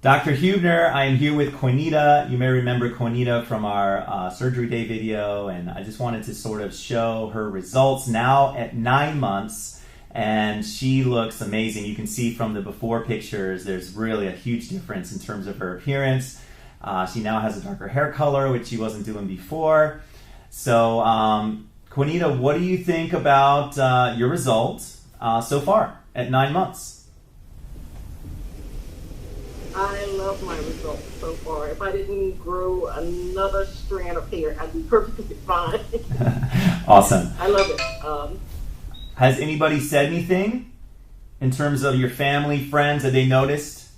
Dr. Huebner, I am here with Quinita. You may remember Quinita from our surgery day video, and I just wanted to sort of show her results now at 9 months, and she looks amazing. You can see from the before pictures, there's really a huge difference in terms of her appearance. She now has a darker hair color, which she wasn't doing before. So, Quinita, what do you think about your results so far at 9 months? I love my results so far. If I didn't grow another strand of hair, I'd be perfectly fine. Awesome. I love it. Has anybody said anything in terms of your family, friends? Have they noticed?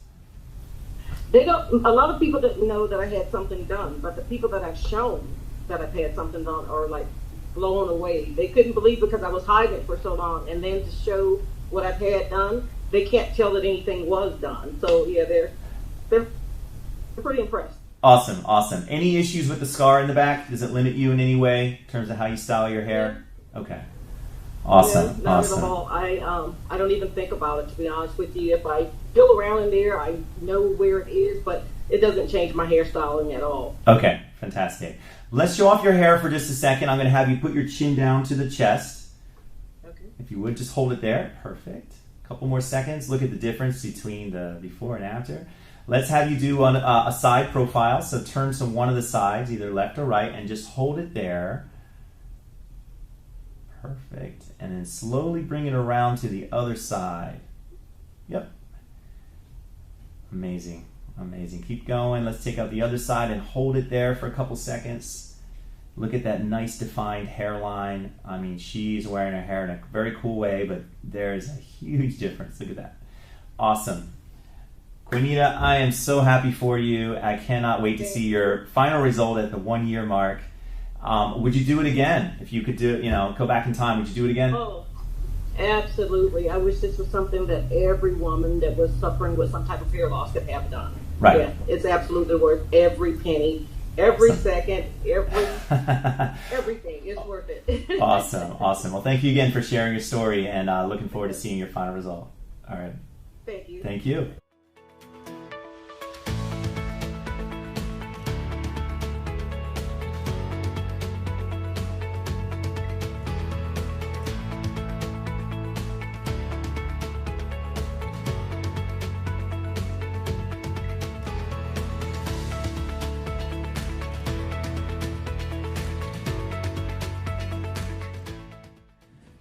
They don't. A lot of people didn't know that I had something done, but the people that I've shown that I've had something done are like blown away. They couldn't believe because I was hiding it for so long, and then to show what I've had done, they can't tell that anything was done. So yeah, they're pretty impressed. Awesome, awesome. Any issues with the scar in the back? Does it limit you in any way in terms of how you style your hair? Yeah. Okay. Awesome, yeah, not awesome. At all. I don't even think about it, to be honest with you. If I feel around in there, I know where it is, but it doesn't change my hairstyling at all. Okay, fantastic. Let's show off your hair for just a second. I'm going to have you put your chin down to the chest. Okay. If you would, just hold it there. Perfect. A couple more seconds. Look at the difference between the before and after. Let's have you do a side profile. So turn to one of the sides, either left or right, and just hold it there. Perfect. And then slowly bring it around to the other side. Yep. Amazing. Amazing. Keep going. Let's take out the other side and hold it there for a couple seconds. Look at that nice defined hairline. I mean, she's wearing her hair in a very cool way, but there's a huge difference. Look at that. Awesome. Quinita, I am so happy for you. I cannot wait to see your final result at the 1 year mark. Would you do it again? If you could do, go back in time, would you do it again? Oh, absolutely. I wish this was something that every woman that was suffering with some type of hair loss could have done. Right. Yeah, it's absolutely worth every penny, every second, everything. It's worth it. Awesome, awesome. Well, thank you again for sharing your story, and looking forward to seeing your final result. All right. Thank you. Thank you.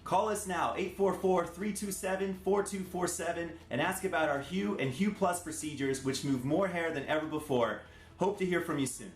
Call us now, 844-327-4247, and ask about our Hue and Hue Plus procedures, which move more hair than ever before. Hope to hear from you soon.